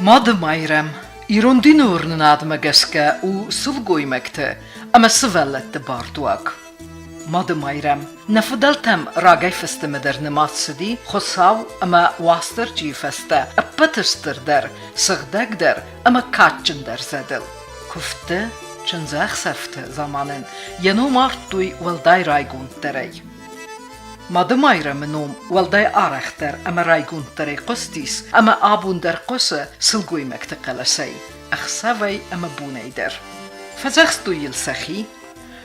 Madı mayrem, İrondin uğrunun adıma geske u sıv goymekte, ama sıvellette barduak. Madı mayrem, nefudaltem ragay feste medernematsidi, xosav ama wastır cifeste, appatıştır der, sıgdak der, ama kaçın der zedil. Kufte, çınzak sefte zamanın, yanım arttuy valday raygun derey. Madı mayramınum valday araxtar ama raygun derey qostis, ama abun der qosa sılgoymekte qalasay, axsavay ama bunay der. Fazaxstu yıl sahi,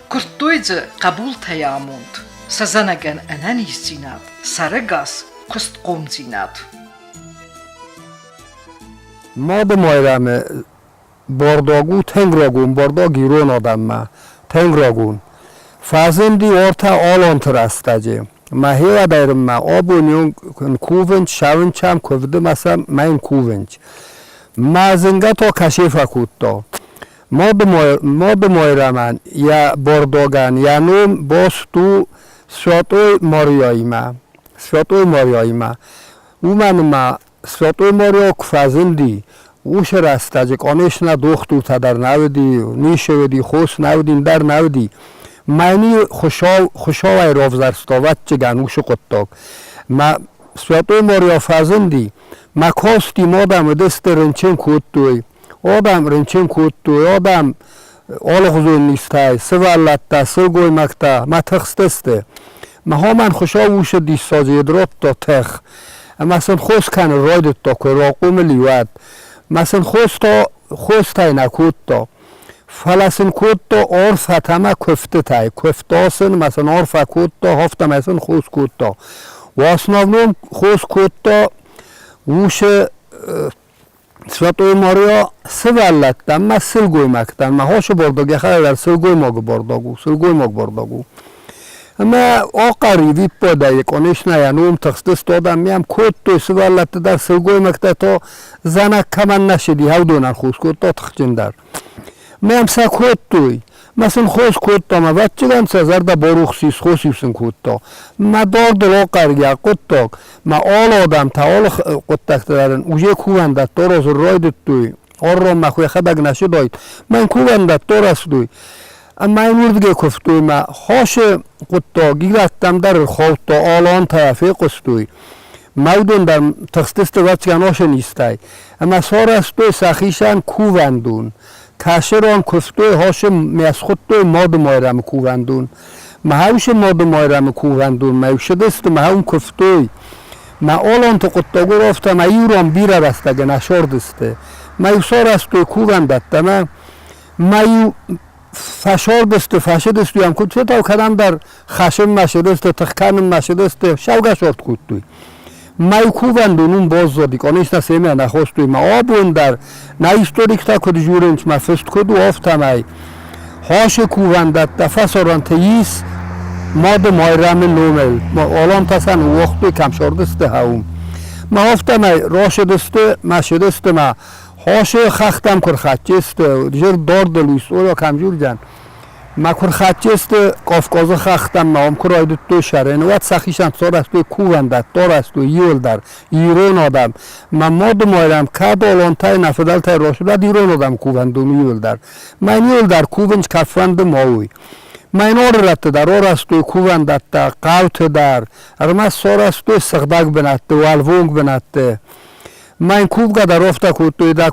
Kurttoyca kabul tayamund, sazanagan anani sinat, saragas kust qomzinat. Madı mayrami bordogu tengragun, bordo giron adamma, tengragun. Fazindi orta alantır astacı. Ma heva dayrim ma abunyon kuvenç, şavinçam kuvdi masa main kuvenç. Ma zinga to kashifa kutto. Madı mayraman ya bordogan ya num bostu swatoy mariyayma. Swatoy mariyayma. Umanma swatoy mariyo kfazindi. Ush rastacık oneshna doxtu tadar navdi, nishevdi khos navdin dar navdi. Mani خوشاوی روزارستوات چگان وشو قطعک. ما سوتوی مریا فازندی. ما کاستی مادام دست رنچن کودتوی. آدم رنچن کودتوی. آدم آلخزون نیستای. سوالتا سرگوی مکتا. ما تخستسته. ما همان خوشاوش دیسازی درات تا تخ. مثلا خوش کن رایدت تا که راقوم لیواد. مثلا خوستای نکود تا. فلسن کودتا عرف هتمه کفته تای کفتاسن مثلا عرف کودتا هفته مثلا خوز کودتا و اصنافنون خوز کودتا وش سواتوی ماریا سوالت ما سلگوی مکتن ما هاشو برداگی خیلی در سلگوی ماگ برداگو اما آقاری ویپ باده یک آنش نیانوم تخصدست آدم میم کودتوی سوالت در سلگوی مکتن تا زنک کمن نشدی هاو دونن خوز کودتا تخچین در میم سکوتوی مثلا خوش کوتا ما بچگان سازر دا باروخسیس خوشیسن کوتا ما دار دلو قرگی کوتاک ما آل آدم تا آل قطعک دارن اوژه کووندت دارز رایدت توی آر را مخوی خدگ نشداید من کووندت دارست توی اما این وردگه کفتوی ما هاش قطعا گیرتم در خوتا آلان طرفی قستوی مودون در تخصیص بچگان هاش نیستای اما سارست توی سخیشن کووندون کاشران کفتوی هاشم میاسخوتوی ماد مایرم کووندون ما هاوش ماد مایرم کووندون ما یوشدست ما هاون کفتوی ما آلان تو قطعگو رفته ما یوران بیره رستگه نشاردسته ما یوسار استوی کووندت ما یو فشار دسته فشدستوی هم کد چطور کدام در خشم مشدسته تخکنم مشدسته شوگه شارد کدتوی ما کووندونون باز زادی آنش نسیمه نخواستوی ما آبون در نایستوریک تا کد جورنچ ما فست کدو آفتمای هاش کووندت دفع ساران تییس ماد مایرم نومل ما آلان تسن وقتوی کم شاردسته هاوم ما آفتمای راشدسته ما شدسته ما هاش خختم کر خچسته جر دار دلویست اولا کم جور جن ما کر خچسته قافقازه خختم ما هم کر آیدت تو شرین وقت سخیشم سار است توی کووندت دار است توی یول در ایرون آدم ما ماد مایرم کد آلان تای نفدل تای راشد ایرون آدم کووندون یول در من یول در کوونج کفوند ماوی من آر رت در آر است توی کووندت در قوت در ارمز سار است توی سخدک بنته والوونگ بنته من کوب در رفته کوتوی دا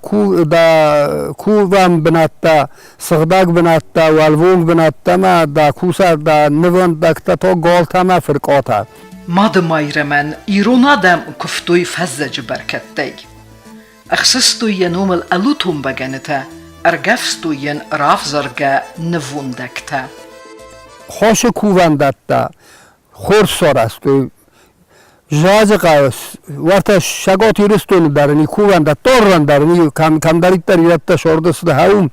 کوبم بنته سخدک بنته والوونگ بنته ما دا کوسر دا نوان دکته تا گالته ما فرقاته Madı mayraman İron adam kuftoy fazzacı berkettey. Aksıstoyen umel alutum begenete, ergefstoyen rafzarga nevundekte. خوش کووندت خور سار است جاز قاس وقت شگاتی رستون درنی کووندت دارن درنی کم دارید در یادت شاردست هاوم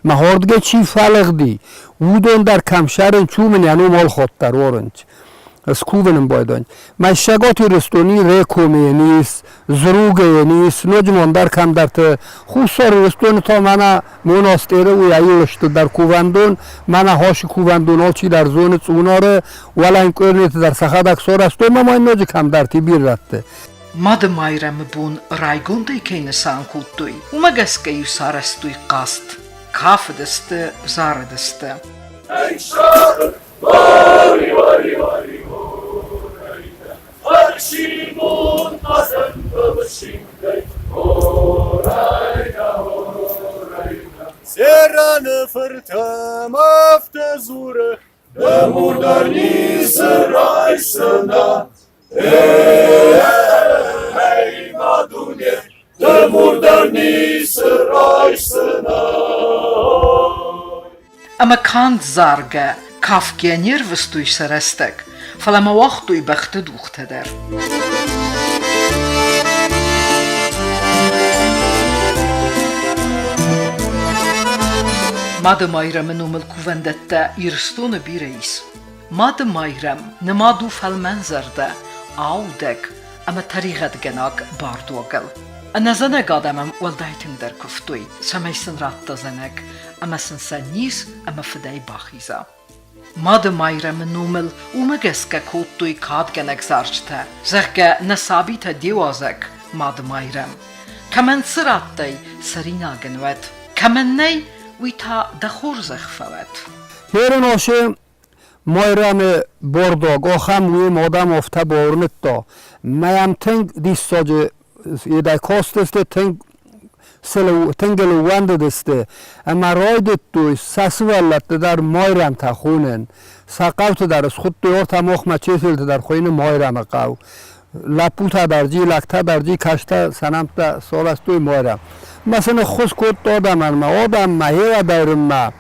مهاردگه چی فلق دی ودون در کمشرن چومن یعنی مال خود در ورنج از کوونم بایدان من شگاتی رستونی ریکومی نیست زروگه نیست نجمان در کم در خوصار رستون تا منه مناستیره و یایوشت در کووندون منه هاش کووندون ها چی در زونت اوناره ولا این کرنیت در سخدک سار است و ما این نجه کم در تی بیر رفته Madı mayrəmi bun raygunday keyni sankutduy. Umagaske yusarastuy qast. Kafıdıstı, zarıdıstı. Serranı fırtım afte zure de murdani sıraysına ey madunye de murdani sıraysına. Ama kant zarga, kafgenir vıstuy sarastak. Falama vaqtuy baxtı duxtadar. Madı mayrəmi numul kuvendette irstunu bir reis. Madı mayrəm nemadu fel mənzərdə audek ama tariqat genak barduaqal. Ana zanek adamam valdaytin der kuftuy. Samaysin ratta zanek ama sinsa nis ama fidey baxiza. Madı mayrəmi numul umageska kuttuy kad genek zarçta. Zerge nesabita diwazek madı mayrəm. Kamen sırattay sarina genvet. Kamen ney ویتا دخور زخفوت. هرن آشه مایرم برداگ آخم روی مادم افته بارنت دا میم تنگ دیستاج یه کاست دسته تنگل وند دسته اما رایدت دوی سسولت در مایرم تخونن سقوت در از خود دیار تماخ مچیسلت در خوین مایرم قو لپوتا در جی لکتا در جی کشتا سنمتا سال است دوی مایرم مثلا خوش کد دادم آدم مهیه دارم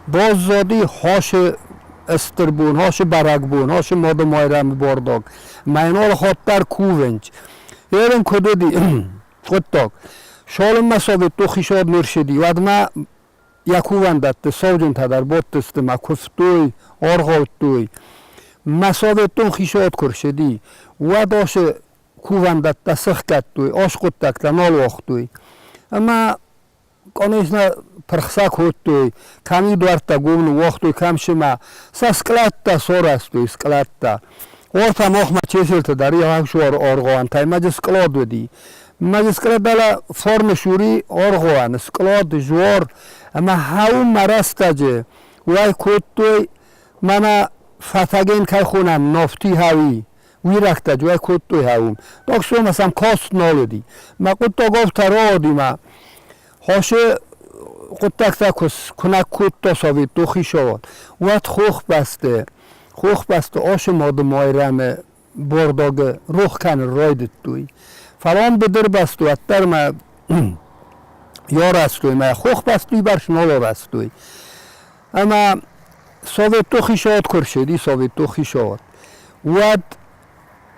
باززادی هاش استربون هاش برگبون هاش ماده مایرم بارداگ مینال خاطر کوونج یارم کدو دی خود داگ شالم مسابت تو خیشاد مرشدی و ادما یکووندت ساوجن تدر بات دسته ما کفتوی آرغاوت دوی مسابت تو خیشاد کرشدی و داش کووندت دسخ کت دوی آشقود تک نال وقت دوی اما конечно прхсак хоттуй ками дуарта гумну вақтуй камшима сасклатта сорастуй склатта орта мохма чесилта дари хакшуар оргоан таймаҗ склад wedi маҗ склад дала форма шури оргоан склад жуар ама хау марастаҗe вай коттуй мана фатаген кай хунам нафти хави ویرکت جوی کد توی هاوم دکتر مثلا کاست نالودی ما کد تا گفت رادی ما هاشه کد تک کنک کد تا سوی تو خیشاد وقت خوخ بسته آش ماده مایرم برداگ روح کن راید توی فلان بدر بست و اتر ما یار است توی ما خوخ بستوی برش نالار است توی اما سوی تو خیشاد کرشدی سوی تو خیشاد وقت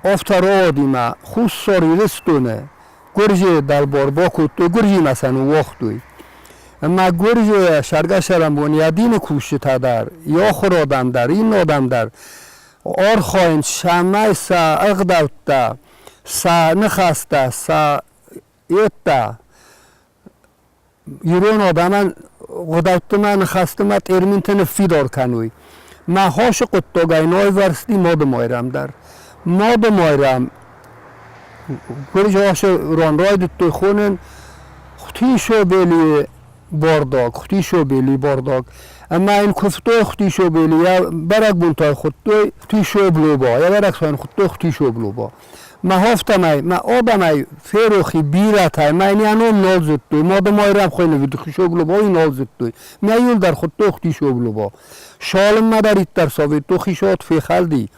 افترادی ما خوش ساری رستونه گرجه در باربا کتو گرجی مثلا وقتوی اما گرجه شرگه شرم بنیادین کوشت در یا خورادم در این آدم در آر خواهین شمه سا اقدوتا سا نخسته سا ایتا ایرون آدم قدوت من نخسته من ارمینتن فیدار کنوی ما هاش قطو گینای ورستی ماد مایرم در ماده مایرم گرجه هاش ران راید توی خونن خطیشو بیلی بارداگ اما این کفتوی خطیشو بیلی یا برک بونتای خطیشو بلوبا یا برک ساین خطیشو بلوبا ما هفتم ما آدم فیروخی بیرت های ما اینی انوم نال توی ماده مایرم خوینه ویدو خطیشو بلوبا این نال توی ما یول در خطیشو بلوبا شالم ما در ایتر ساوید تو خیشات فی خلدی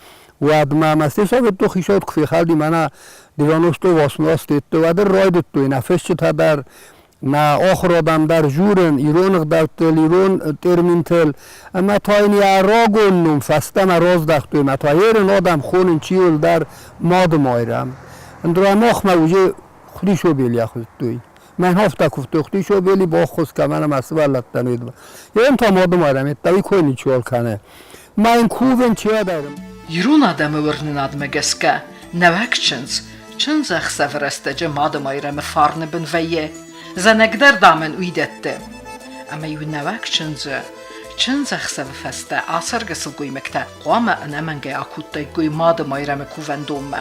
و ادما مستی ساوید تو خیشات فی خلدی منا دیوانوستو واسناست تو و در راید توی نفش تا در ما آخر آدم در جورن ایرون اقدرتل ایرون ترمینتل اما تا اینی اراغونم فستم راز دختوی ما تا هیرن آدم خونن چیول در ماد مایرم اندرا ماخ موجه خودیشو بیلی خود توی من هفته کفتو خودیشو بیلی با خوز که منم اصلا ولدتن وید یا این تا ماد مایرم اتوی کوینی چیول کنه ما این کوون چیه دارم ایرون آدم ورنن آدم گسکه نوکچنز چنز اخصف رستجه ماد مایرم فارن بن ویه زنگدر دامن ویدته اما یو نوکچنزه چنز اخصف فسته آسر گسل گوی مکته قوام انمنگه آکوته گوی ماد مایرم کوون دومه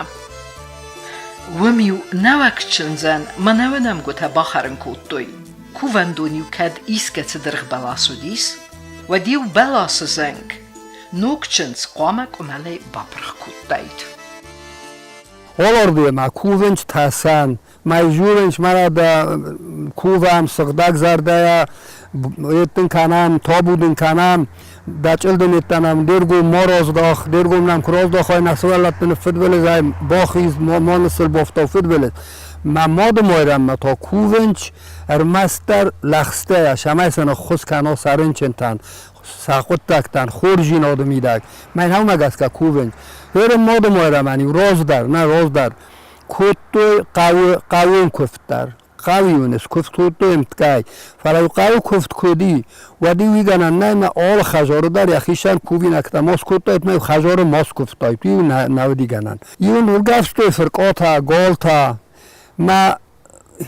ومیو نوک چنزن منونم گوته باخرن کودتوی کووندونیو کد ایسکت درخ بلاسو دیس و دیو بلاس زنگ نوک چنز قامک امالی بابرخ کودتایید Olurdu ma kuvenç tasan, ma juvenç mara da kuvam sıgdak zardaya ettin kanam, tabudun kanam, daçıldın ettanam, dergu moroz dağ, dergumnam kroz dağ hay nasıvallattın futbolu zay, baxiz manısıl bofta futbolu. Ma modum oyram ma ta kuvenç ermaster laxstaya, şamaysana xus kano sarınçentan, saquttaktan, xorjin adamidak. Men havmagas ka kuvenç. Hörüm modum oyramani, rozdar, ne rozdar. Kuttu qawun kuftar. Qawunes kuftu imtkay. Faray qawu kuft kudi. Wadi wiganan naima all khazordar ya khishan kuvinakta Moskutto etme khazor Moskutto. Tu navdiganan. Yun ulgasto firqota golta. Ma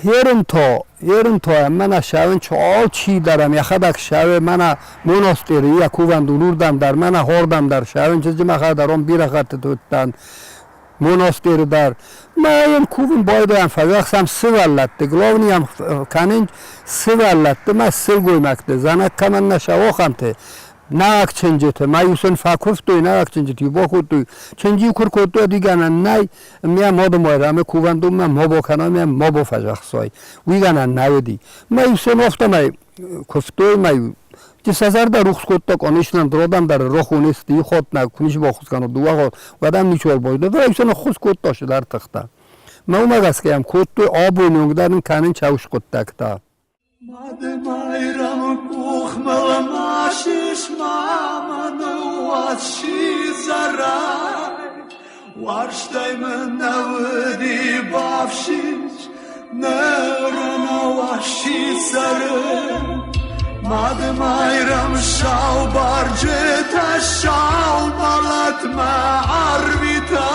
هرم تو من شاون چال چی دارم یا خداک شاو من مناستری یا کوون دولوردم در من هردم در شاون چیزی من خدارم بیرخت توتن مناستری در من کوون بایدم فقطم سوالت گلونی هم کنین سوالت من سلگوی مکته زنک کمن نشوا خمته نه چنجته مایوسن فاکوفتوی نه چنجتی باکوتوی چنجی کرکوتو دیگران نه میا مادم وارم کووندم ما با کنام ما با فجخسای ویگران نودی مایوسن افتم کفتوی مایو جسازر در رخ کوت کنیشنم درودم در رخونستی خود نه کنیش با خود کنم دو خود ودم نیچول باید وایسن خود کوت داشت در تخته ما اومدم که کوتو آب و نگدارن کنین چاوش کوت تکتا Madmayram kukhmalmashish mamanu watshi zaray Warshtayman navdi bavshish Nerana washi sarı Madmayram shaw barjeta shaw balatma arvita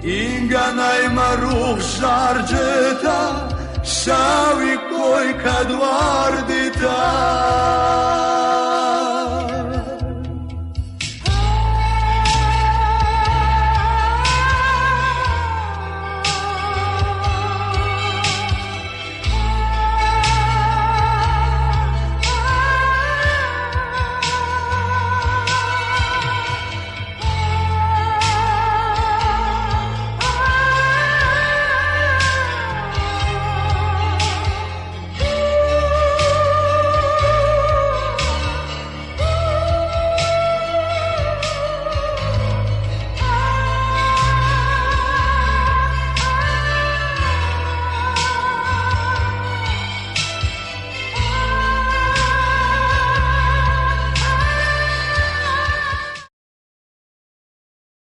Inganay maruch jarjeta Shawi koi kadwar dita